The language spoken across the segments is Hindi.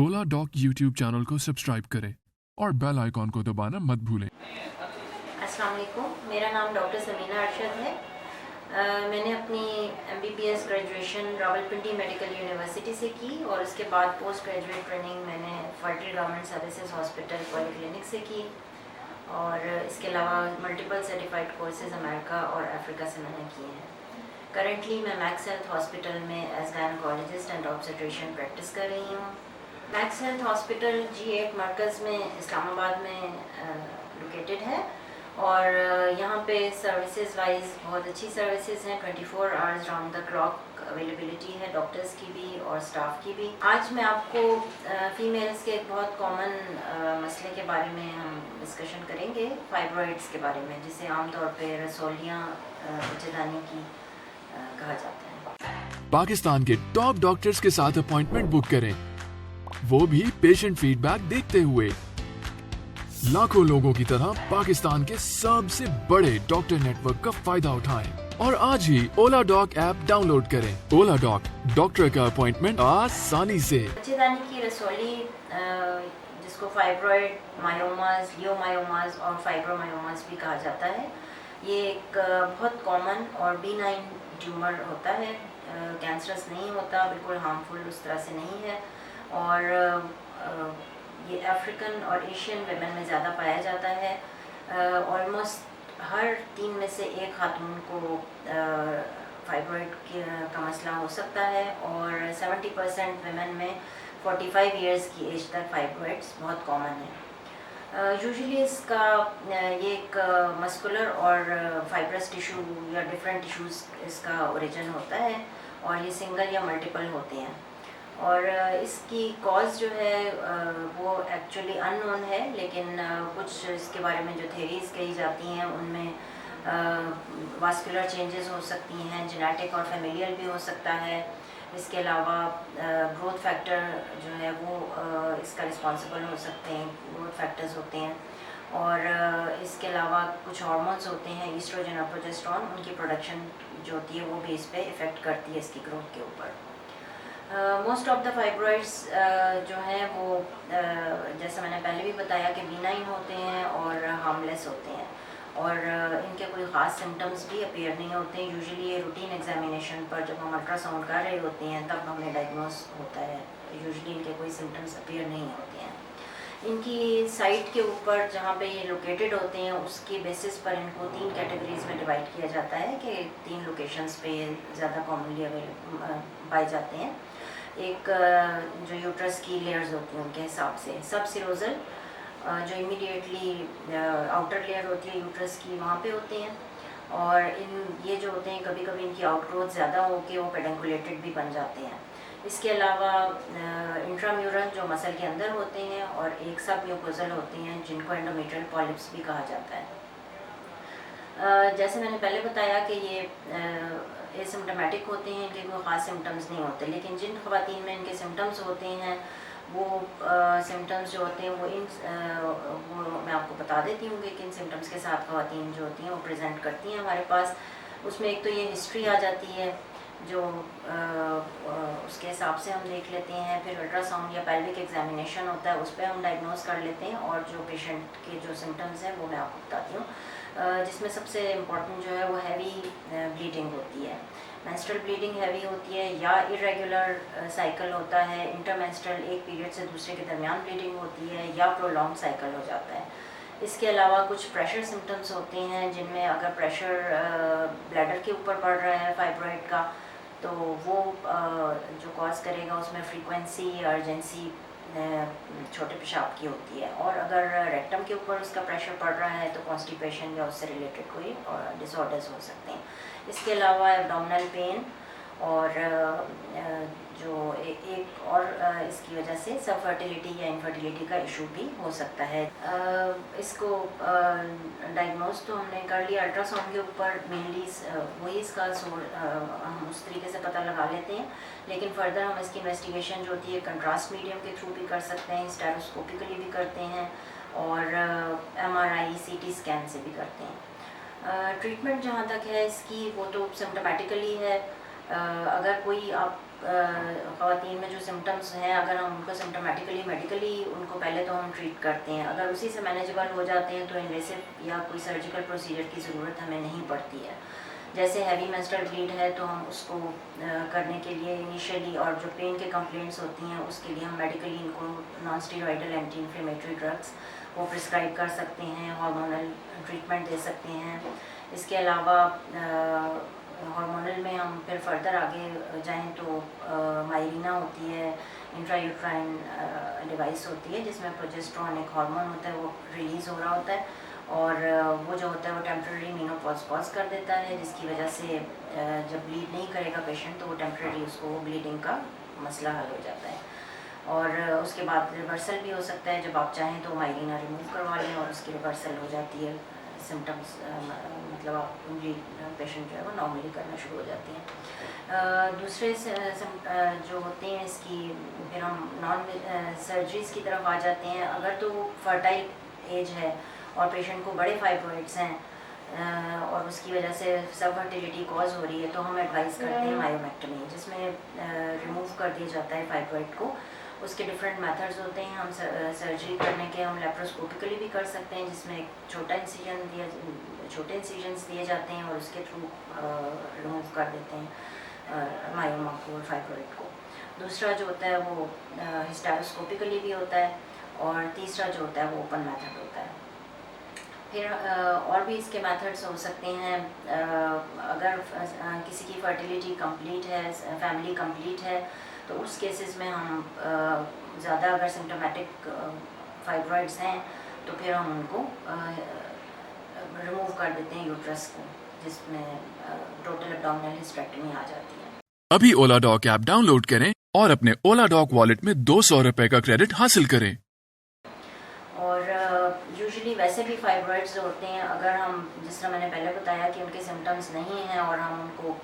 ओला डॉक यूट्यूब चैनल को सब्सक्राइब करें और बेल आइकॉन को दबाना मत भूलें। अस्सलाम वालेकुम, मेरा नाम डॉक्टर समीना अरशद है। मैंने अपनी MBBS graduation Rawalpindi medical university से की और उसके बाद पोस्ट ग्रेजुएट ट्रेनिंग मैंने फर्टिल गवर्नमेंट सर्विसेज हॉस्पिटल पॉलीक्लिनिक से की और इसके अलावा मल्टीपल सर्टिफाइड कोर्सेज अमेरिका और अफ्रीका से मैंने किए हैं। करंटली मैं मैक्स हेल्थ हॉस्पिटल में as gynaecologist and obstetrician practice कर रही हूँ। मैक्स हेल्थ हॉस्पिटल G8 मरकज़ में इस्लामाबाद में लोकेटेड है और यहाँ पे सर्विसेज वाइज बहुत अच्छी सर्विसेज हैं। 24 hours round the clock availability है डॉक्टर्स की भी और स्टाफ की भी। आज मैं आपको फीमेल्स के एक बहुत कॉमन मसले के बारे में हम डिस्कशन करेंगे, फाइब्रॉइड्स के बारे में, जिसे आमतौर पे रसौलियाँ बच्चेदानी की कहा जाता है। पाकिस्तान के टॉप डॉक्टर्स के साथ अपॉइंटमेंट बुक करें, वो भी पेशेंट फीडबैक देखते हुए। लाखों लोगों की तरह पाकिस्तान के सबसे बड़े डॉक्टर नेटवर्क का फायदा उठाएं और आज ही ओला डॉक ऐप डाउनलोड करें। ओला डॉक, डॉक्टर का अपॉइंटमेंट आसानी से। बच्चेदानी की रसौली, जिसको फाइब्रॉइड मायोमास, लियोमायोमास और फाइब्रोमायोमास भी कहा जाता है, ये एक बहुत कॉमन और बीनाइन ट्यूमर होता है। कैंसरस नहीं होता, बिल्कुल हार्मफुल उस तरह से नहीं है और ये अफ्रीकन और एशियन वेमेन में ज़्यादा पाया जाता है। ऑलमोस्ट हर 3 में से 1 खातून को फाइब्रॉइड का मसला हो सकता है और 70% वेमेन में 45 इयर्स की एज तक फाइब्रॉइड्स बहुत कॉमन है। यूजुअली इसका ये एक मस्कुलर और फाइब्रस टिश्यू या डिफरेंट टिश्यूज़ इसका ओरिजिन होता है और ये सिंगल या मल्टीपल होते हैं और इसकी कॉज जो है वो एक्चुअली अननोन है, लेकिन कुछ इसके बारे में जो थेरीज कही जाती हैं उनमें वास्कुलर चेंजेस हो सकती हैं, जेनेटिक और फैमिलियल भी हो सकता है। इसके अलावा ग्रोथ फैक्टर जो है वो इसका रिस्पॉन्सिबल हो सकते हैं, ग्रोथ फैक्टर्स होते हैं और इसके अलावा कुछ हार्मोन्स होते हैं, ईस्ट्रोजन और प्रोजेस्टेरोन, उनकी प्रोडक्शन जो होती है वो भी इस पर इफ़ेक्ट करती है इसकी ग्रोथ के ऊपर। मोस्ट ऑफ द फाइब्रॉइड्स जो हैं वो जैसा मैंने पहले भी बताया कि बीनाइन होते हैं और हार्मलेस होते हैं और इनके कोई ख़ास सिम्टम्स भी अपीयर नहीं होते हैं। यूजुअली ये रूटीन एग्जामिनेशन पर जब हम अल्ट्रासाउंड कर रहे होते हैं तब हमें डायग्नोस होता है। यूजुअली इनके कोई सिम्टम्स अपीयर नहीं होते हैं। इनकी साइट के ऊपर जहाँ पे ये लोकेटेड होते हैं उसके बेसिस पर इनको 3 कैटेगरीज में डिवाइड किया जाता है कि 3 लोकेशंस पे ज़्यादा कॉमनली पाए जाते हैं। एक जो यूट्रस की लेयर्स होती हैं उनके हिसाब से सब सिरोजल जो इमीडिएटली आउटर लेयर होती है यूट्रस की, वहाँ पे होते हैं और ये जो होते हैं कभी कभी इनकी आउटग्रोथ ज़्यादा होकर वो पेडंकुलेटेड भी बन जाते हैं। इसके अलावा इंट्राम्यूरल जो मसल के अंदर होते हैं और एक सब म्यूकोजल होते हैं जिनको एंडोमेट्रियल पॉलिप्स भी कहा जाता है। जैसे मैंने पहले बताया कि ये एसिम्टोमेटिक होते हैं, इनके कोई ख़ास सिम्टम्स नहीं होते, लेकिन जिन ख़वातीन में इनके सिम्टम्स होते हैं वो सिम्टम्स जो होते हैं वो मैं आपको बता देती हूँ कि किन सिम्टम्स के साथ ख़वातीन जो होती हैं वो प्रेजेंट करती हैं हमारे पास। उसमें एक तो ये हिस्ट्री आ जाती है जो उसके हिसाब से हम देख लेते हैं, फिर अल्ट्रासाउंड या पेल्विक एग्जामिनेशन होता है उस पर हम डायग्नोस कर लेते हैं और जो पेशेंट के जो सिम्टम्स हैं वो मैं आपको बताती हूँ, जिसमें सबसे इम्पॉर्टेंट जो है वो हैवी ब्लीडिंग होती है। मेंस्ट्रुअल ब्लीडिंग हैवी होती है या इरेगुलर साइकिल होता है, इंटरमेंस्ट्रुअल एक पीरियड से दूसरे के दरमियान ब्लीडिंग होती है या प्रोलॉन्ग साइकिल हो जाता है। इसके अलावा कुछ प्रेशर सिम्टम्स होते हैं जिनमें अगर प्रेशर ब्लैडर के ऊपर पड़ रहा है फाइब्रॉइड का तो वो जो कॉज करेगा उसमें फ्रीक्वेंसी, अर्जेंसी छोटे पेशाब की होती है और अगर रेक्टम के ऊपर उसका प्रेशर पड़ रहा है तो कॉन्स्टिपेशन या उससे रिलेटेड कोई डिसऑर्डर्स हो सकते हैं। इसके अलावा एब्डोमिनल पेन और जो एक और इसकी वजह से सब फर्टिलिटी या इनफर्टिलिटी का इशू भी हो सकता है। इसको डायग्नोस तो हमने कर लिया अल्ट्रासाउंड के ऊपर, मेनली वही इसका हम उस तरीके से पता लगा लेते हैं, लेकिन फर्दर हम इसकी इन्वेस्टिगेशन जो होती है कंट्रास्ट मीडियम के थ्रू भी कर सकते हैं, स्टेरोस्कोपिकली भी करते हैं और MRI CT स्कैन से भी करते हैं। ट्रीटमेंट जहाँ तक है इसकी वो तो सिम्टोमेटिकली है। अगर कोई आप ख़वातीन में जो सिम्टम्स हैं, अगर हम उनको सिम्टोमेटिकली मेडिकली उनको पहले तो हम ट्रीट करते हैं, अगर उसी से मैनेजेबल हो जाते हैं तो इन्वेसिव या कोई सर्जिकल प्रोसीजर की ज़रूरत हमें नहीं पड़ती है। जैसे हैवी मेंस्ट्रुअल ब्लीड है तो हम उसको करने के लिए इनिशियली, और जो पेन के कंप्लेंट्स होती हैं उसके लिए हम मेडिकली इनको non steroidal anti inflammatory drugs वो प्रिस्क्राइब कर सकते हैं, हार्मोनल ट्रीटमेंट दे सकते हैं। इसके अलावा हार्मोनल में हम फिर फर्दर आगे जाएं तो मायरीना होती है, इंट्रायूट्राइन डिवाइस होती है जिसमें प्रोजेस्टेरोन एक हार्मोन होता है, वो रिलीज़ हो रहा होता है और वो जो होता है वो टेम्प्रेरी मेनोपॉज पॉज कर देता है, जिसकी वजह से जब ब्लीड नहीं करेगा पेशेंट तो वो टेम्प्रेरी उसको ब्लीडिंग का मसला हल हो जाता है। और उसके बाद रिवर्सल भी हो सकता है, जब आप चाहें तो मायरीना रिमूव करवा लें और उसकी रिवर्सल हो जाती है, सिम्टम्स मतलब आप पेशेंट जो है वो नॉर्मली करना शुरू हो जाती हैं। दूसरे जो होते हैं इसकी फिर हम नॉन सर्जरीज़ की तरफ आ जाते हैं। अगर तो फर्टाइल एज है और पेशेंट को बड़े फाइब्रॉइड्स हैं और उसकी वजह से सब फर्टिलिटी कॉज हो रही है तो हम एडवाइस करते हैं मायोमेक्टमी, जिसमें रिमूव कर दिया जाता है फाइब्रॉइड को। उसके डिफरेंट मेथड्स होते हैं, हम सर्जरी करने के हम लेप्रोस्कोपिकली भी कर सकते हैं, जिसमें एक छोटे इंसिजन्स दिए जाते हैं और उसके थ्रू रिमूव कर देते हैं मायोमा को और फाइब्रॉइड को। दूसरा जो होता है वो हिस्टेरोस्कोपिकली भी होता है और तीसरा जो होता है वो ओपन मेथड होता है। फिर और भी इसके मेथड्स हो सकते हैं। अगर किसी की फर्टिलिटी कंप्लीट है, फैमिली कंप्लीट है, तो उस केसेस में हम ज़्यादा अगर सिम्टोमेटिक फाइब्रॉइड्स हैं तो फिर हम उनको रिमूव कर देते हैं यूट्रस को, जिसमें टोटल एब्डोमिनल हिस्टेरेक्टमी आ जाती है। अभी ओला डॉक ऐप डाउनलोड करें और अपने ओला डॉक वॉलेट में 200 रुपए का क्रेडिट हासिल करें। और यूजुअली वैसे भी फाइब्रॉइड्स जो होते हैं, अगर हम जिस तरह मैंने पहले बताया कि उनके सिम्टम्स नहीं हैं और हम उनको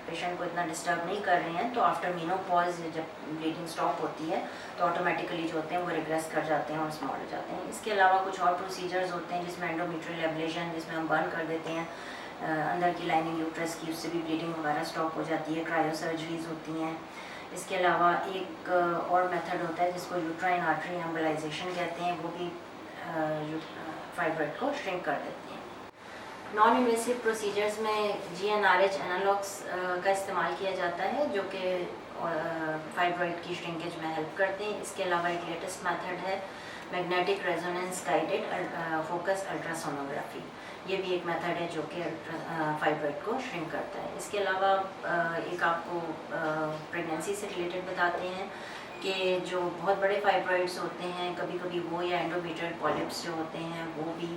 पेशेंट को इतना डिस्टर्ब नहीं कर रहे हैं, तो आफ्टर मेनोपॉज जब ब्लीडिंग स्टॉप होती है तो ऑटोमेटिकली जो होते हैं वो रिग्रेस कर जाते हैं और स्मॉल हो जाते हैं। इसके अलावा कुछ और प्रोसीजर्स होते हैं जिसमें एंडोमेट्रियल एब्लेशन, जिसमें हम बर्न कर देते हैं अंदर की लाइनिंग यूट्रस की, उससे भी ब्लीडिंग वगैरह स्टॉप हो जाती है। क्रायो सर्जरीज होती हैं। इसके अलावा एक और मेथड होता है जिसको यूट्राइन आर्टरी एम्बोलाइजेशन कहते हैं, वो भी फाइब्रॉइड को श्रिंक कर देते हैं। नॉन इन्वेसिव प्रोसीजर्स में GnRH एनालॉग्स का इस्तेमाल किया जाता है जो कि फाइब्रॉइड की श्रिंकेज में हेल्प करते हैं। इसके अलावा एक लेटेस्ट मेथड है magnetic resonance guided focus ultrasonography, ये भी एक मेथड है जो कि फाइब्रॉइड को श्रिंक करता है। इसके अलावा एक आपको प्रेगनेंसी से रिलेटेड बताते हैं कि जो बहुत बड़े फाइब्रॉइड्स होते हैं, कभी कभी वो या एंडोमेट्रियल पॉलिप्स जो होते हैं वो भी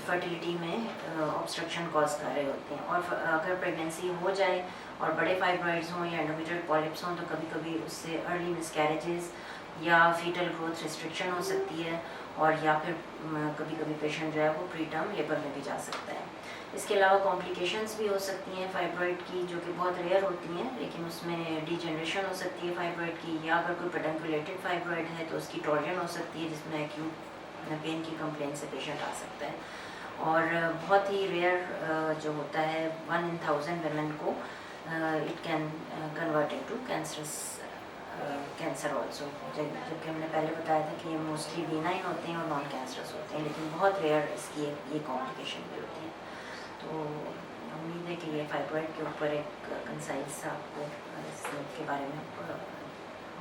फर्टिलिटी में ऑब्स्ट्रक्शन कॉज कर रहे होते हैं। और अगर प्रेगनेंसी हो जाए और बड़े फाइब्रॉइड्स हों या एंडोमेट्रियल पॉलिप्स हों तो कभी कभी उससे अर्ली मिसकैरेजेस या फीटल ग्रोथ रिस्ट्रिक्शन हो सकती है, और या फिर कभी कभी पेशेंट जो है वो प्री टर्म लेबर में भी जा सकता है। इसके अलावा कॉम्प्लिकेशंस भी हो सकती हैं फाइब्रॉइड की, जो कि बहुत रेयर होती हैं, लेकिन उसमें डिजेनरेशन हो सकती है फाइब्रॉइड की, या अगर कोई पेडंकुलेटेड फाइब्रॉइड है तो उसकी टॉर्जन हो सकती है जिसमें एक्यूट पेन की कंप्लेंट से पेशेंट आ सकता है। और बहुत ही रेयर जो होता है 1 in 1000 women को it can convert into cancer also, जबकि हमने पहले बताया था कि ये मोस्टली बेनाइन होते हैं और नॉन कैंसरस होते हैं, लेकिन बहुत रेयर इसकी ये कॉम्प्लिकेशन भी होती है। तो उम्मीद है कि ये फाइब्रॉइड के ऊपर एक कंसाइज आपको इसके बारे में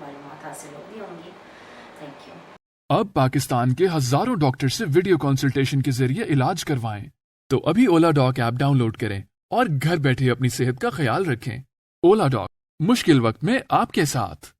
मालूमात हासिल होगी होंगी। Thank you. अब पाकिस्तान के हजारों डॉक्टर से वीडियो कंसल्टेशन के जरिए इलाज करवाएं। तो अभी ओला डॉक ऐप डाउनलोड करें और घर बैठे अपनी सेहत का ख्याल रखें। ओला डॉक, मुश्किल वक्त में आपके साथ।